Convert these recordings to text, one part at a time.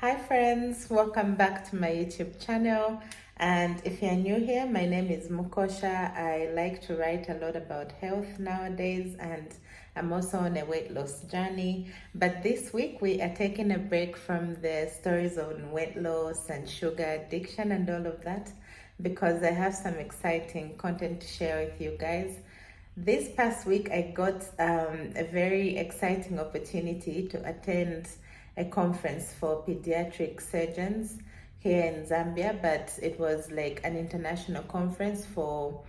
Hi friends, welcome back to my YouTube channel. And if you're new here, my name is Mukosha. I like to write a lot about health nowadays, and I'm also on a weight loss journey. But this week we are taking a break from the stories on weight loss and sugar addiction and all of that, because I have some exciting content to share with you guys. This past week, I got a very exciting opportunity to attend a conference for pediatric surgeons here in Zambia, but it was like an international conference for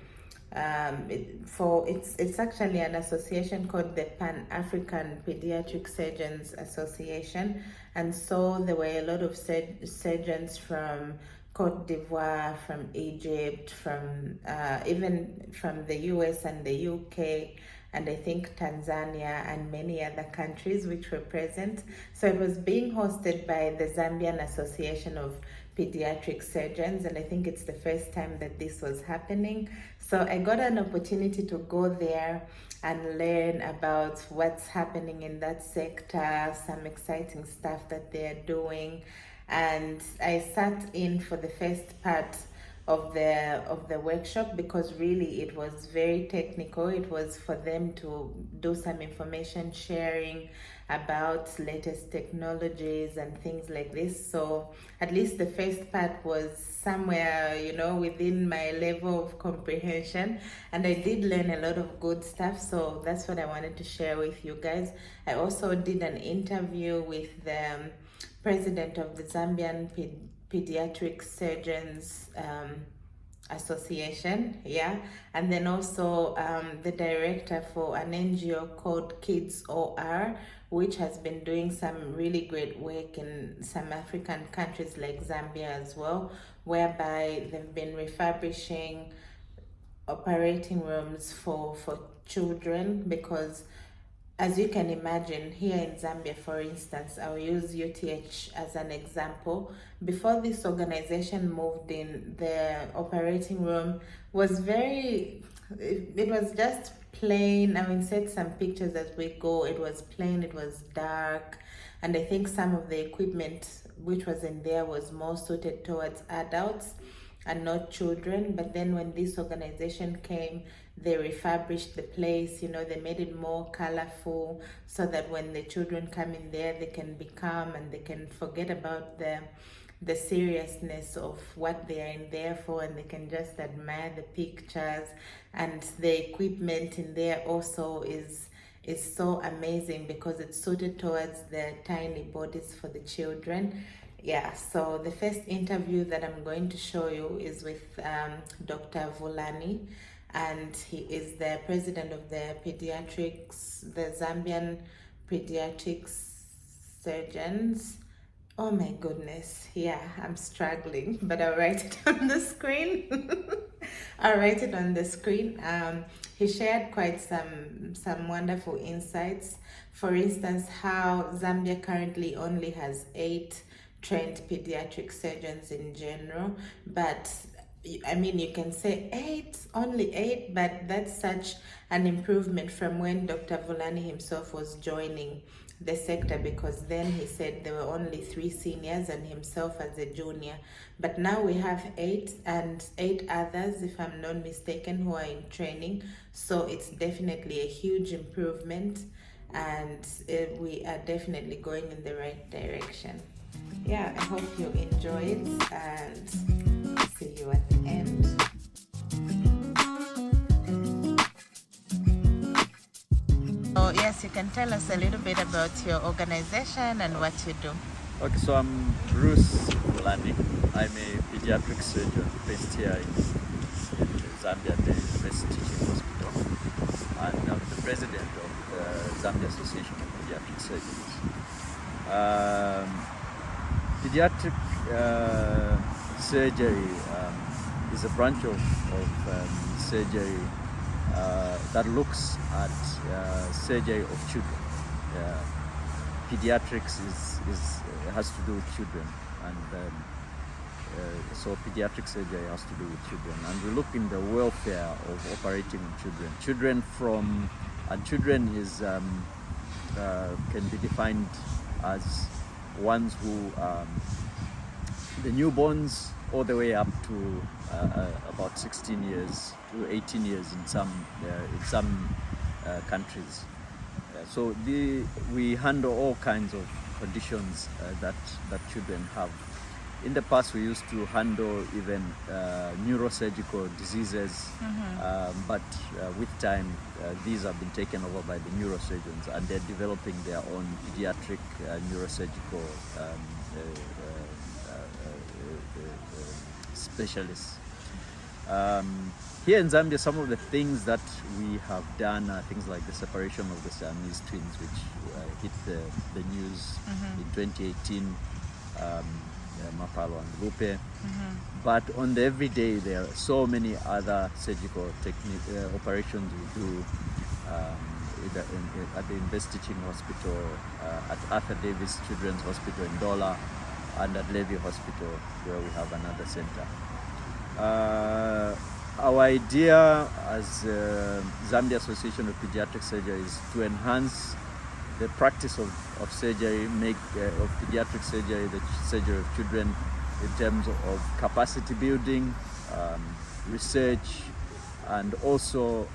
it's actually an association called the Pan African Pediatric Surgeons Association, and so there were a lot of surgeons from Cote d'Ivoire, from Egypt, from even from the US and the UK, and I think Tanzania and many other countries which were present. So it was being hosted by the Zambian Association of Pediatric Surgeons, and I think it's the first time that this was happening. So I got an opportunity to go there and learn about what's happening in that sector, some exciting stuff that they're doing. And I sat in for the first part of the workshop, because really it was very technical. It was for them to do some information sharing about latest technologies and things like this. So at least the first part was somewhere, within my level of comprehension, and I did learn a lot of good stuff. So that's what I wanted to share with you guys. I also did an interview with the president of the Zambian Pediatric Surgeons Association, and then also the director for an NGO called Kids OR, which has been doing some really great work in some African countries like Zambia as well, whereby they've been refurbishing operating rooms for children, because as you can imagine, here in Zambia, for instance, I'll use UTH as an example. Before this organization moved in, the operating room was it was just plain. I will insert some pictures as we go. It was plain, it was dark, and I think some of the equipment which was in there was more suited towards adults and not children. But then when this organization came, they refurbished the place, they made it more colorful, so that when the children come in there, they can be calm and they can forget about the seriousness of what they are in there for, and they can just admire the pictures. And the equipment in there also is so amazing, because it's suited towards the tiny bodies for the children. So the first interview that I'm going to show you is with Dr. Bvulani, and he is the president of the Zambian Pediatrics Surgeons. Oh my goodness, I'm struggling, but I'll write it on the screen. I'll write it on the screen. He shared quite some wonderful insights. For instance, how Zambia currently only has 8 trained pediatric surgeons in general, but I mean, you can say only 8, but that's such an improvement from when Dr. Bvulani himself was joining the sector, because then he said there were only 3 seniors and himself as a junior. But now we have 8, and 8 others, if I'm not mistaken, who are in training. So it's definitely a huge improvement, and we are definitely going in the right direction. I hope you enjoy it, and see you at the end. So yes, you can tell us a little bit about your organization and what you do. Okay, so I'm Bruce Bvulani. I'm a pediatric surgeon based here in Zambia at the University Teaching Hospital, and I'm the president of the Zambia Association of Pediatric Surgeons. Pediatric surgery is a branch of surgery that looks at surgery of children. Pediatrics has to do with children, and so pediatric surgery has to do with children, and we look in the welfare of operating on children. Children is can be defined as ones who the newborns all the way up to about 16 years to 18 years in some countries. So we handle all kinds of conditions that children have. In the past, we used to handle even neurosurgical diseases, but with time, these have been taken over by the neurosurgeons, and they're developing their own pediatric neurosurgical specialists. Here in Zambia, some of the things that we have done are things like the separation of the Siamese twins, which hit the news in 2018, Mapalo and Lupe. But on the everyday, there are so many other surgical operations we do at the Invest Teaching Hospital, at Arthur Davis Children's Hospital in Dola, and at Levy Hospital, where we have another center. Our idea as Zambia Association of Pediatric Surgery is to enhance the practice of surgery, of pediatric surgery, the surgery of children, in terms of capacity building, research, and also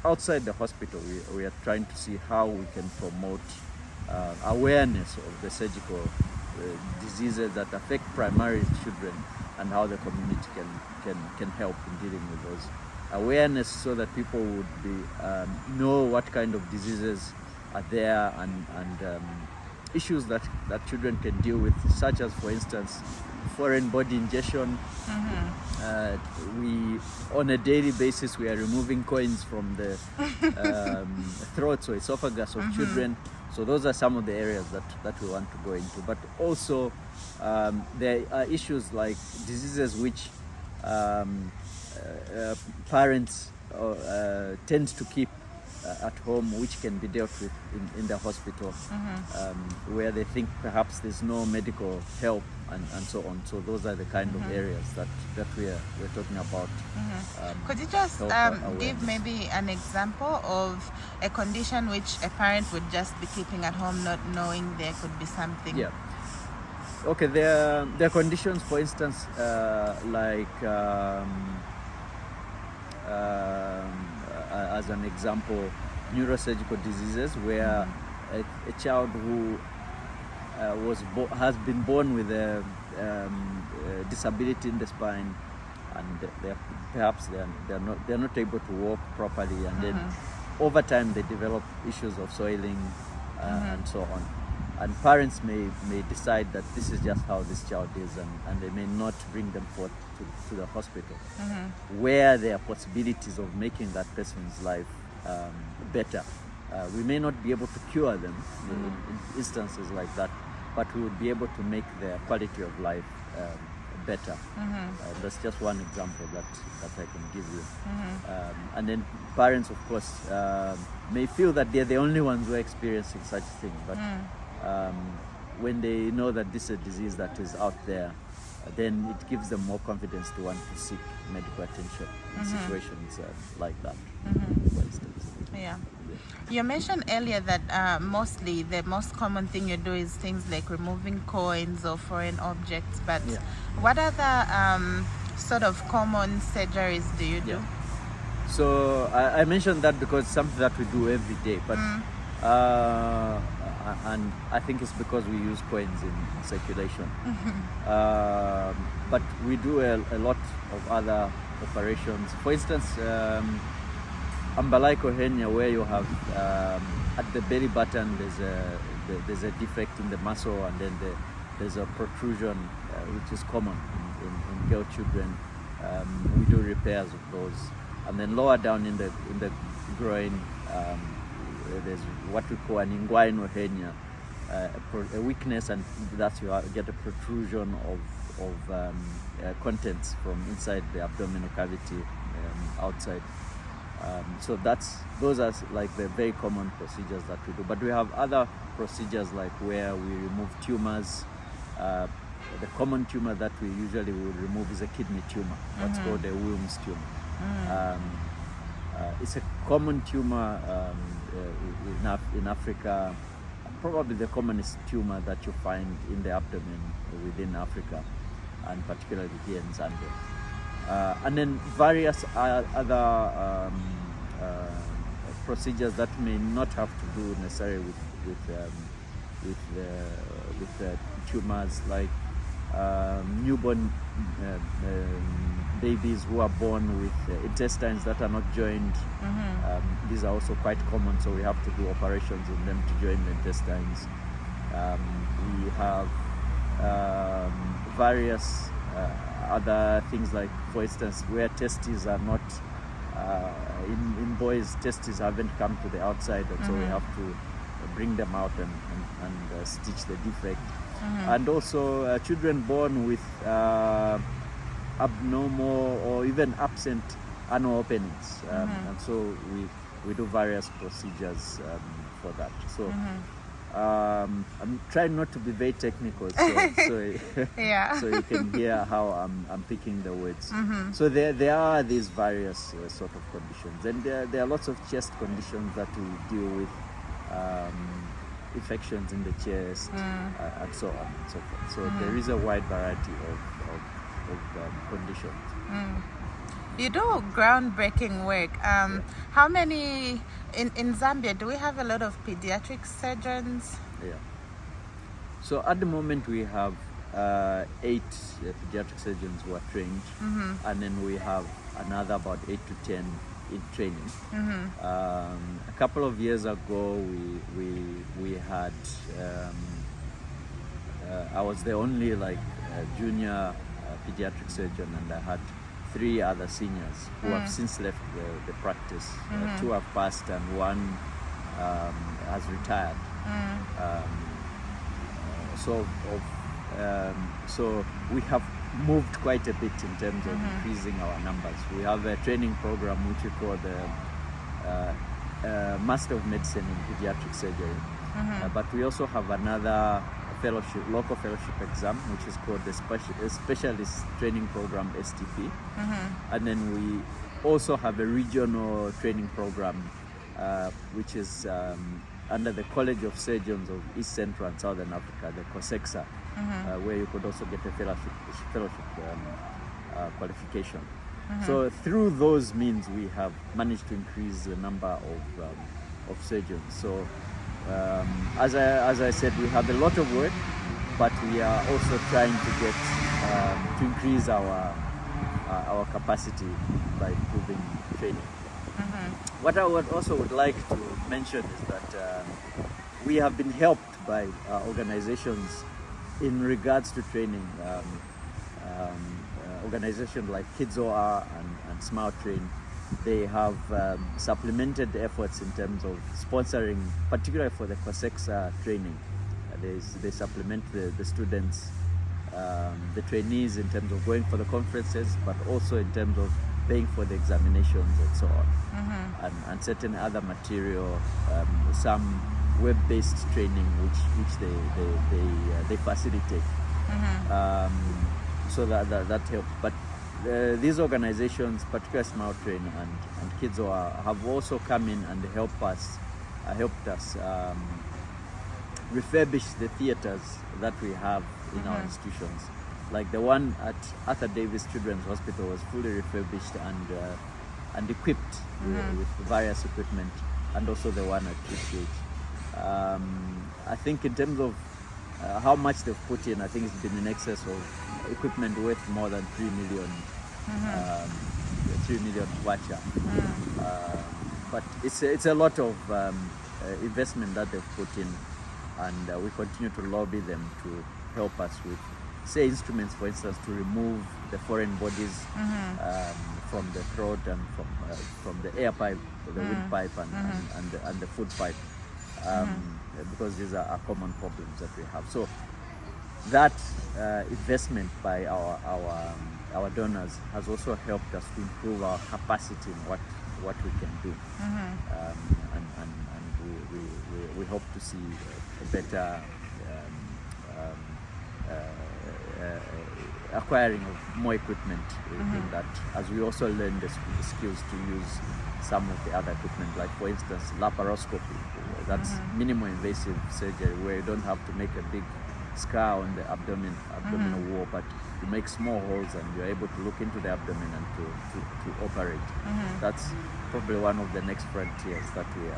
outside the hospital. We are trying to see how we can promote awareness of the surgical diseases that affect primarily children, and how the community can help in dealing with those awareness, so that people would know what kind of diseases are there, and issues that children can deal with, such as, for instance, foreign body ingestion. We, on a daily basis, we are removing coins from the throats or esophagus of children. So those are some of the areas that we want to go into. But also there are issues like diseases which parents tend to keep at home, which can be dealt with in the hospital, where they think perhaps there's no medical help, and so on. So those are the kind of areas that we're talking about. Could you just give maybe an example of a condition which a parent would just be keeping at home, not knowing there could be something? Yeah. Okay, there are conditions, for instance, like as an example, neurosurgical diseases, where a child who has been born with a disability in the spine, and perhaps they're not able to walk properly, and then over time they develop issues of soiling and so on. And parents may decide that this is just how this child is, and they may not bring them forth to the hospital, where there are possibilities of making that person's life better. We may not be able to cure them in instances like that, but we would be able to make their quality of life better. That's just one example that I can give you. And then parents, of course, may feel that they're the only ones who are experiencing such things, but when they know that this is a disease that is out there, then it gives them more confidence to want to seek medical attention in situations like that, for instance. Yeah. You mentioned earlier that mostly the most common thing you do is things like removing coins or foreign objects, but what other sort of common surgeries do you do? So I mentioned that because it's something that we do every day, but and I think it's because we use coins in circulation. But we do a lot of other operations. For instance, umbilical hernia, where you have at the belly button there's a defect in the muscle, and then there's a protrusion, which is common in girl children. We do repairs of those, and then lower down in the groin, there's what we call an inguinal hernia, a weakness, and that's you get a protrusion of contents from inside the abdominal cavity outside. So those are like the very common procedures that we do. But we have other procedures like where we remove tumors. The common tumor that we usually will remove is a kidney tumor. That's called a Wilms tumor. It's a common tumor in Africa, probably the commonest tumor that you find in the abdomen within Africa, and particularly here in Zambia. And then various other procedures that may not have to do necessarily with tumors, like newborn babies who are born with intestines that are not joined. These are also quite common, so we have to do operations on them to join the intestines. We have various other things, like, for instance, where testes are not, in boys, testes haven't come to the outside, and so we have to bring them out and stitch the defect. And also children born with abnormal or even absent anal openings, and so we do various procedures for that. So I'm trying not to be very technical, so Yeah. so you can hear how I'm picking the words. So there are these various sort of conditions, and there are lots of chest conditions that we deal with, infections in the chest, and so on and so forth. So there is a wide variety of conditions. You do groundbreaking work. How many in Zambia? Do we have a lot of pediatric surgeons? Yeah. So at the moment we have 8 pediatric surgeons who are trained, and then we have another about 8 to 10 in training. A couple of years ago, we had I was the only junior pediatric surgeon, and I had 3 other seniors who have since left the practice. 2 have passed, and 1 has retired. So we have moved quite a bit in terms of increasing our numbers. We have a training program which we call the Master of Medicine in Pediatric Surgery, but we also have another fellowship, local fellowship exam, which is called the Specialist Training Program, STP. And then we also have a regional training program, which is under the College of Surgeons of East Central and Southern Africa, the COSEXA, where you could also get a fellowship qualification. So through those means, we have managed to increase the number of surgeons. So as I said, we have a lot of work, but we are also trying to get to increase our capacity by improving training. What I would like to mention is that we have been helped by organizations in regards to training. Organizations like Kids OR and Smile Train, they have supplemented the efforts in terms of sponsoring, particularly for the COSEXA training. They supplement the students, the trainees, in terms of going for the conferences, but also in terms of paying for the examinations and so on, and certain other material, some web-based training which they facilitate. So that helps. But these organizations, particularly Smile Train and Kids OR, have also come in and helped us refurbish the theaters that we have in our institutions. Like the one at Arthur Davis Children's Hospital was fully refurbished and equipped with various equipment, and also the one at TCH. I think in terms of how much they've put in, I think it's been in excess of equipment worth more than 3 million, 3 million kwacha. But it's a lot of investment that they've put in, and we continue to lobby them to help us with, say, instruments, for instance, to remove the foreign bodies from the throat and from the air pipe, the windpipe, and the food pipe, because these are common problems that we have. So that investment by our donors has also helped us to improve our capacity in what we can do, and we hope to see a better acquiring of more equipment in that, as we also learn the skills to use some of the other equipment, like for instance laparoscopy. That's minimal invasive surgery where you don't have to make a big scar on the abdominal wall, but you make small holes and you're able to look into the abdomen and to operate. That's probably one of the next frontiers that we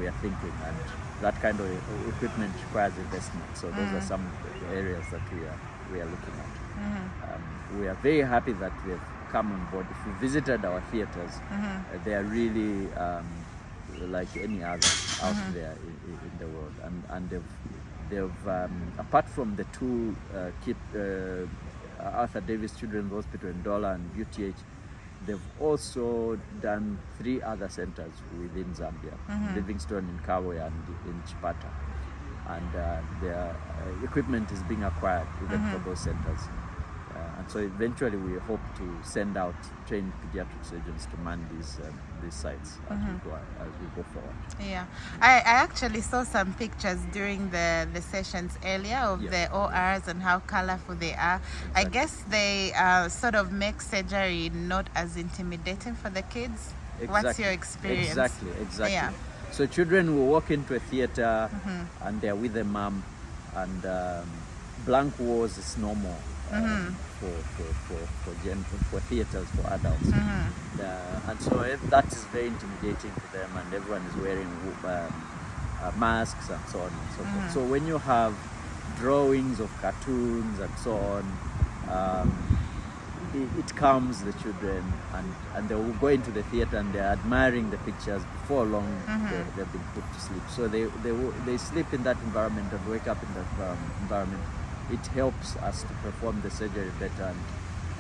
are thinking, and that kind of equipment requires investment. So those are some of the areas that we are looking at. We are very happy that we have come on board. If you visited our theaters, they are really like any other out there in the world, and they've apart from the two Arthur Davis Children's Hospital in Dola and UTH, they've also done 3 other centers within Zambia, Livingstone, in Kabwe, and in Chipata, and their equipment is being acquired even for those centers. And so eventually we hope to send out trained pediatric surgeons to man these sites as we go forward. Yeah, I actually saw some pictures during the sessions earlier of the ORs and how colorful they are. Exactly. I guess they sort of make surgery not as intimidating for the kids. Exactly. What's your experience? Exactly. Yeah. So children will walk into a theater and they're with their mom, and blank walls is normal. For theaters for adults, and so that is very intimidating to them, and everyone is wearing masks and so on and so forth. So when you have drawings of cartoons and so on, it calms the children, and they will go into the theater and they're admiring the pictures. Before long they've been put to sleep, so they sleep in that environment and wake up in that environment. It helps us to perform the surgery better,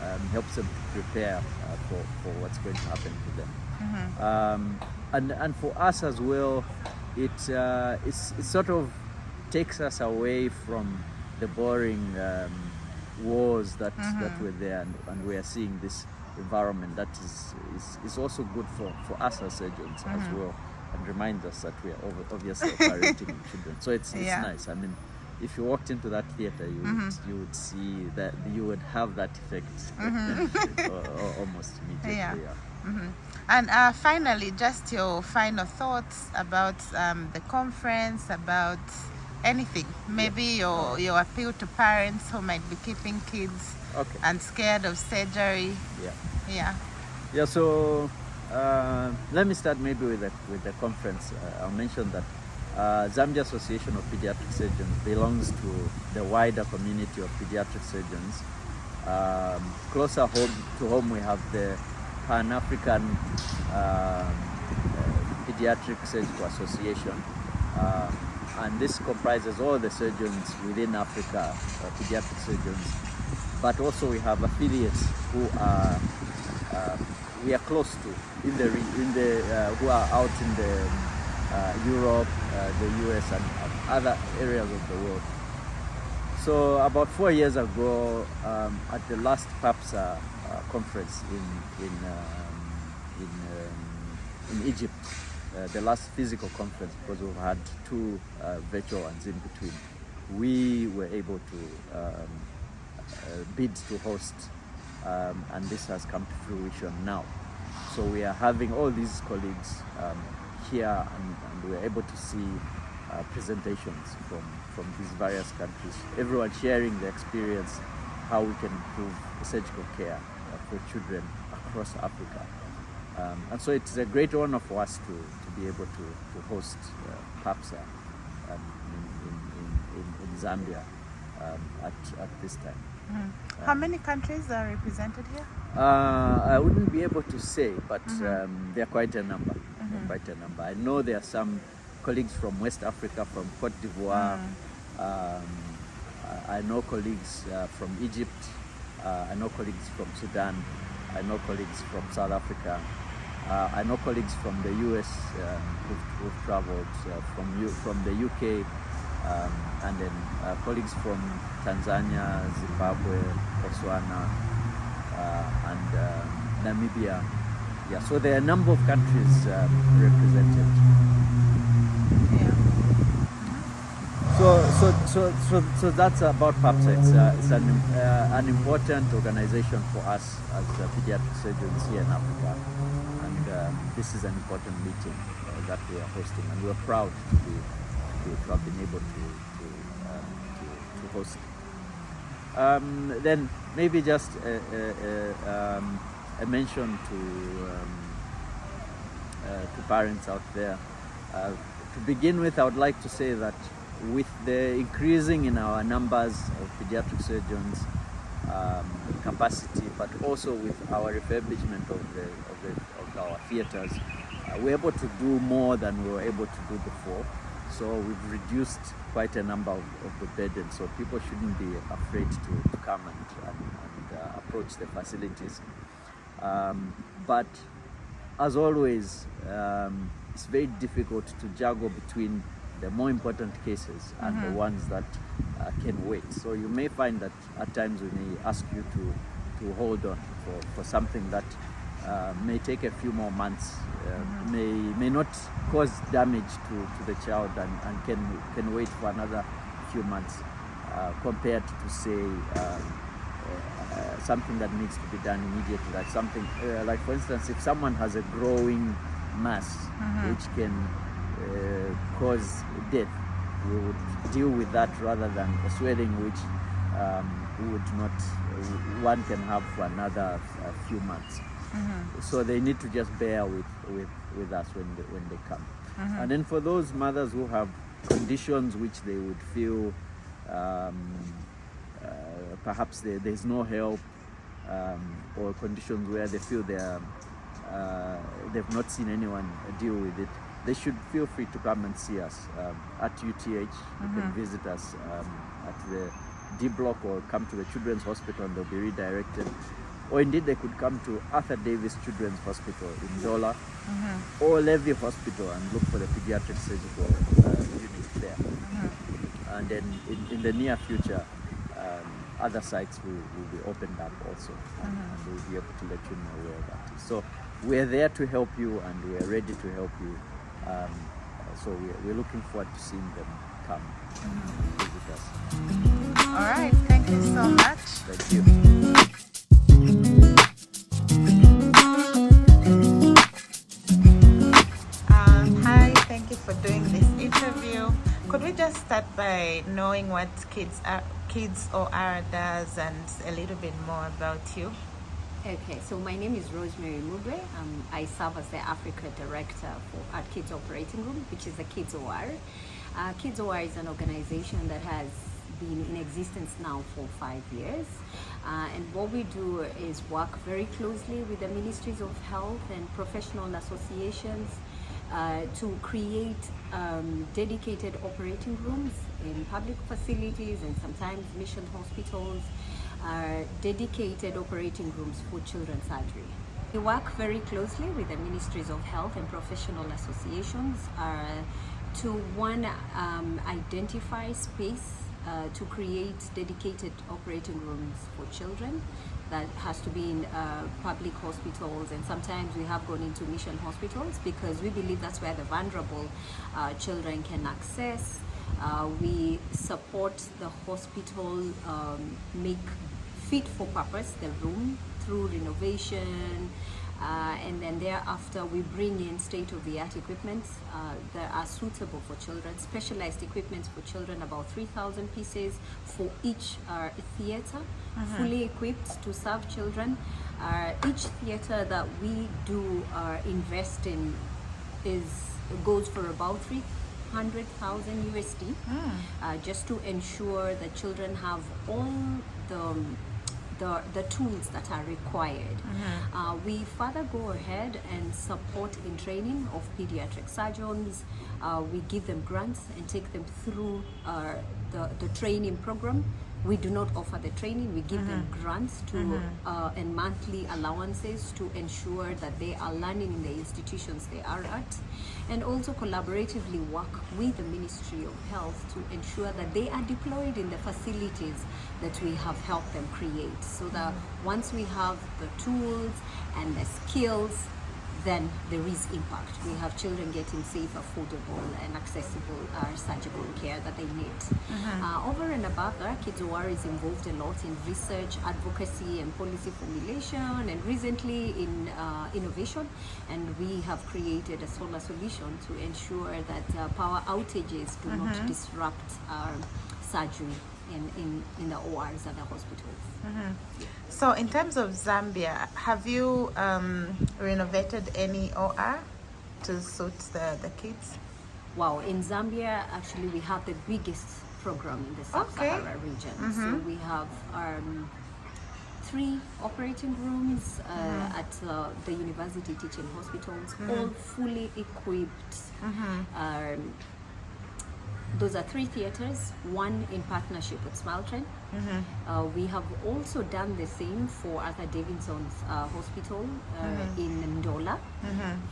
and helps them to prepare for what's going to happen to them. And for us as well, it sort of takes us away from the boring wars that were there, and we are seeing this environment that is also good for us as surgeons as well, and reminds us that we are obviously operating in children. So it's nice. I mean, if you walked into that theater, you would see that, you would have that effect almost immediately. And finally, just your final thoughts about the conference, about anything, maybe your appeal to parents who might be keeping kids and scared of surgery. So let me start maybe with the conference. I'll mention that Zambia Association of Pediatric Surgeons belongs to the wider community of pediatric surgeons. Closer to home, we have the Pan-African Pediatric Surgical Association, and this comprises all the surgeons within Africa, pediatric surgeons. But also we have affiliates who are we are close to who are out in the Europe, the US, and other areas of the world. So about 4 years ago, at the last PAPSA conference in Egypt, the last physical conference, because we've had 2 virtual ones in between, we were able to bid to host, and this has come to fruition now. So we are having all these colleagues here, and we're able to see presentations from these various countries, everyone sharing their experience, how we can improve surgical care for children across Africa. And so it's a great honor for us to be able to host PAPSA in Zambia at this time. How many countries are represented here? I wouldn't be able to say, but there are quite a number. I know there are some colleagues from West Africa, from Cote d'Ivoire. I know colleagues from Egypt. I know colleagues from Sudan. I know colleagues from South Africa. I know colleagues from the US who've traveled, from the UK, and then colleagues from Tanzania, Zimbabwe, Botswana, and Namibia. So there are a number of countries represented. So that's about PAPS. It's an important organization for us as pediatric surgeons here in Africa, and this is an important meeting that we are hosting, and we're proud to have been able to host. Then maybe just a mention to parents out there. To begin with, I would like to say that with the increasing in our numbers of pediatric surgeons capacity, but also with our refurbishment of our theaters, we're able to do more than we were able to do before. So we've reduced quite a number of the burden, so people shouldn't be afraid to come and approach the facilities. But as always, it's very difficult to juggle between the more important cases and the ones that can wait. So you may find that at times we may ask you to hold on for something that may take a few more months, may not cause damage to the child, and can wait for another few months compared to say something that needs to be done immediately, like something like, for instance, if someone has a growing mass which can cause death, we would deal with that rather than a swelling which we would not, one can have for another few months. So they need to just bear with us when they come. And then for those mothers who have conditions which they would feel perhaps there's no help, or conditions where they feel they've not seen anyone deal with it, they should feel free to come and see us at UTH. You can visit us at the D block, or come to the Children's Hospital and they'll be redirected. Or indeed they could come to Arthur Davis Children's Hospital in Dola, or Levy Hospital and look for the pediatric surgical unit there. And then in the near future, other sites will be opened up also, and we'll be able to let you know where that is. So we're there to help you, and we're ready to help you. So we're looking forward to seeing them come and visit us. All right, thank you so much. Thank you. Hi, thank you for doing this interview. Could we just start by knowing what Kids OR does and a little bit more about you? Okay, so my name is Rosemary Mugwe. I serve as the Africa Director at Kids Operating Room, which is the Kids OR. Kids OR is an organization that has been in existence now for 5 years. And what we do is work very closely with the Ministries of Health and professional associations to create dedicated operating rooms in public facilities and sometimes mission hospitals, dedicated operating rooms for children's surgery. We work very closely with the Ministries of Health and professional associations to one, identify space to create dedicated operating rooms for children. That has to be in public hospitals, and sometimes we have gone into mission hospitals because we believe that's where the vulnerable children can access. We support the hospital make fit for purpose the room through renovation, and then thereafter we bring in state-of-the-art equipment that are suitable for children, specialized equipment for children, about 3,000 pieces for each theater, fully equipped to serve children. Each theater that we do invest in goes for about 300,000 USD, just to ensure that children have all the tools that are required. We further go ahead and support in training of pediatric surgeons. We give them grants and take them through the training program. We do not offer the training, we give them grants to and monthly allowances to ensure that they are learning in the institutions they are at, and also collaboratively work with the Ministry of Health to ensure that they are deployed in the facilities that we have helped them create, so that once we have the tools and the skills, then there is impact. We have children getting safe, affordable, and accessible surgical care that they need. Over and above that, Kids OR is involved a lot in research, advocacy, and policy formulation, and recently in innovation. And we have created a solar solution to ensure that power outages do not disrupt our surgery in the ORs at the hospitals. So in terms of Zambia, have you renovated any OR to suit the kids? Wow, in Zambia, actually, we have the biggest program in the Sub-Sahara region. So we have 3 operating rooms at the university teaching hospitals, all fully equipped. Those are 3 theaters, 1 in partnership with Smile Train. We have also done the same for Arthur Davidson's hospital in Ndola.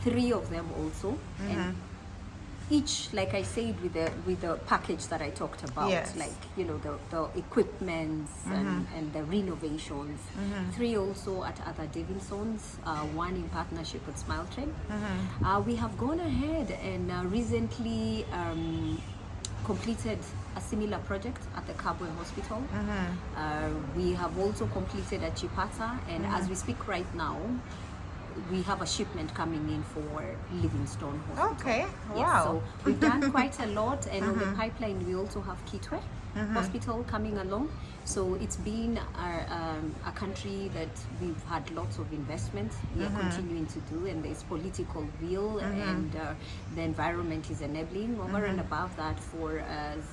3 of them also. And each, like I said, with the package that I talked about, like, you know, the equipments and the renovations. 3 also at Arthur Davidson's, 1 in partnership with Smile Train. We have gone ahead and recently completed a similar project at the Kabwe Hospital. We have also completed at Chipata, and as we speak right now, we have a shipment coming in for Livingstone Hospital. Okay, wow. Yes, so we've done quite a lot, and on the pipeline we also have Kitwe Hospital coming along. So it's been a country that we've had lots of investment. We are continuing to do, and there's political will, and the environment is enabling. Over and above that, for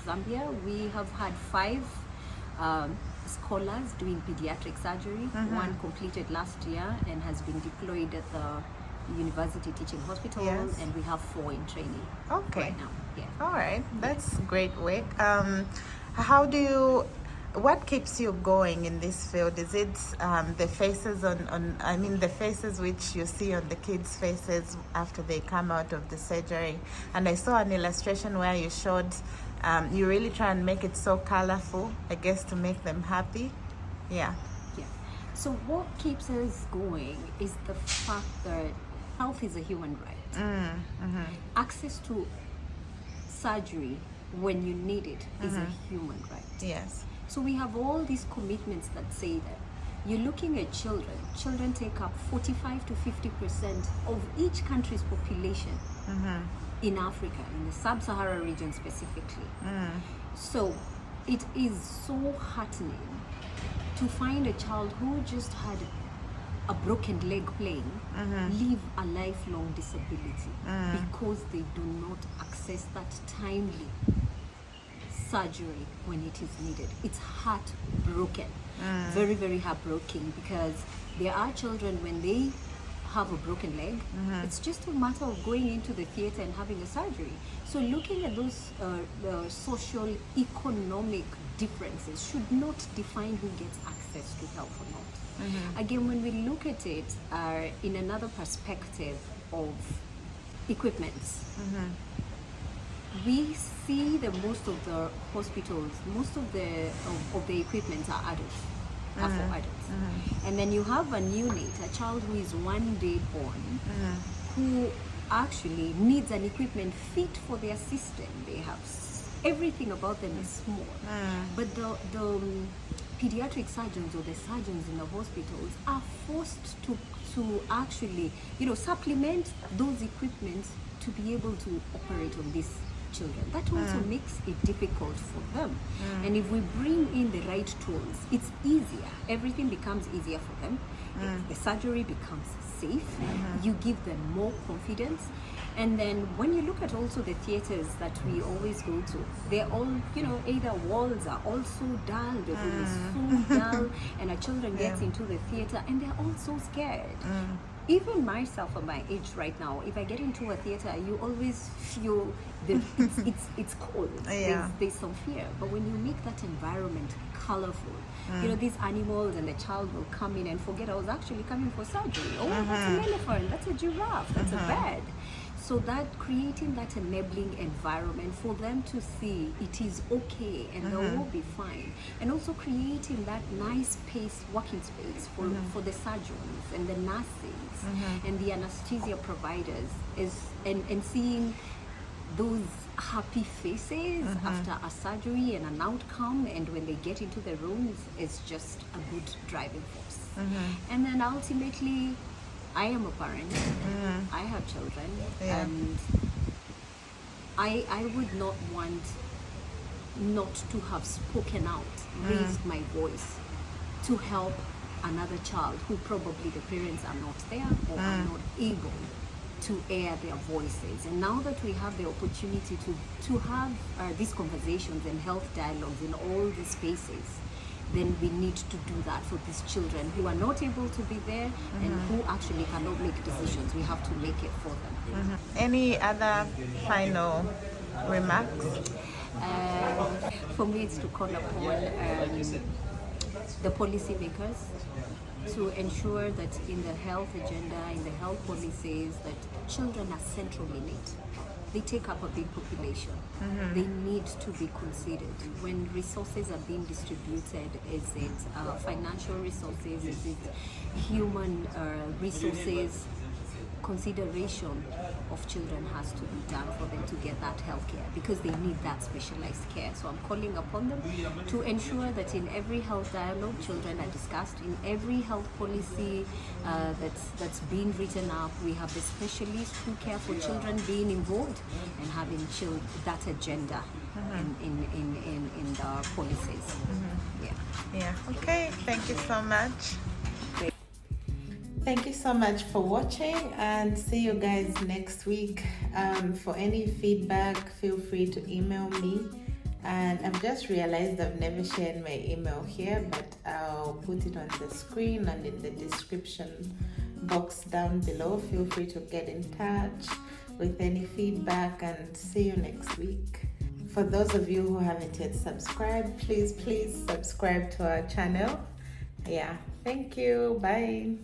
Zambia, we have had 5 scholars doing pediatric surgery. 1 completed last year and has been deployed at the university teaching hospital, and we have 4 in training right now. All right, that's great work. What keeps you going in this field? Is it the faces the faces which you see on the kids' faces after they come out of the surgery? And I saw an illustration where you showed you really try and make it so colorful, I guess, to make them happy. Yeah. So what keeps us going is the fact that health is a human right. Access to surgery when you need it is a human right. Yes. So we have all these commitments that say that you're looking at children. Children take up 45 to 50% of each country's population in Africa, in the Sub-Sahara region specifically. So it is so heartening to find a child who just had a broken leg playing live a lifelong disability because they do not access that timely surgery when it is needed. It's heartbroken, very, very heartbroken, because there are children, when they have a broken leg, it's just a matter of going into the theater and having a surgery. So looking at those social economic differences should not define who gets access to health or not. Again, when we look at it in another perspective of equipments, we see that most of the hospitals, most of the equipment are adults, are for adults. And then you have a neonate, a child who is 1 day born, who actually needs an equipment fit for their system. They have everything about them is small. But the pediatric surgeons or the surgeons in the hospitals are forced to actually, supplement those equipments to be able to operate on these children. That also makes it difficult for them. And if we bring in the right tools, it's easier. Everything becomes easier for them. The surgery becomes safe. You give them more confidence. And then when you look at also the theaters that we always go to, they're all, either walls are all so dull, the room is so dull, and a children gets into the theater and they're all so scared. Even myself at my age right now, if I get into a theater, you always feel that it's cold. There's some fear. But when you make that environment colorful, these animals, and the child will come in and forget I was actually coming for surgery. Oh, that's an elephant, that's a giraffe, that's a bird. So that creating that enabling environment for them to see it is okay and they will be fine, and also creating that nice space, working space for the surgeons and the nurses and the anesthesia providers and seeing those happy faces after a surgery and an outcome, and when they get into the rooms, is just a good driving force. And then ultimately, I am a parent. I have children, and I would not want not to have spoken out, raised my voice to help another child who probably the parents are not there or are not able to air their voices. And now that we have the opportunity to have these conversations and health dialogues in all the spaces, then we need to do that for these children who are not able to be there and who actually cannot make decisions. We have to make it for them. Any other final remarks? For me, it's to call upon the policymakers to ensure that in the health agenda, in the health policies, that children are central in it. They take up a big population. They need to be considered. When resources are being distributed, is it financial resources, is it human resources? Consideration of children has to be done for them to get that health care, because they need that specialized care. So I'm calling upon them to ensure that in every health dialogue, children are discussed. In every health policy that's being written up, we have the specialists who care for children being involved and having that agenda in the policies. Yeah. Okay. Thank you so much. Thank you so much for watching, and see you guys next week. For any feedback, feel free to email me. And I've just realized I've never shared my email here, but I'll put it on the screen and in the description box down below. Feel free to get in touch with any feedback, and see you next week. For those of you who haven't yet subscribed, please subscribe to our channel. Yeah, thank you. Bye.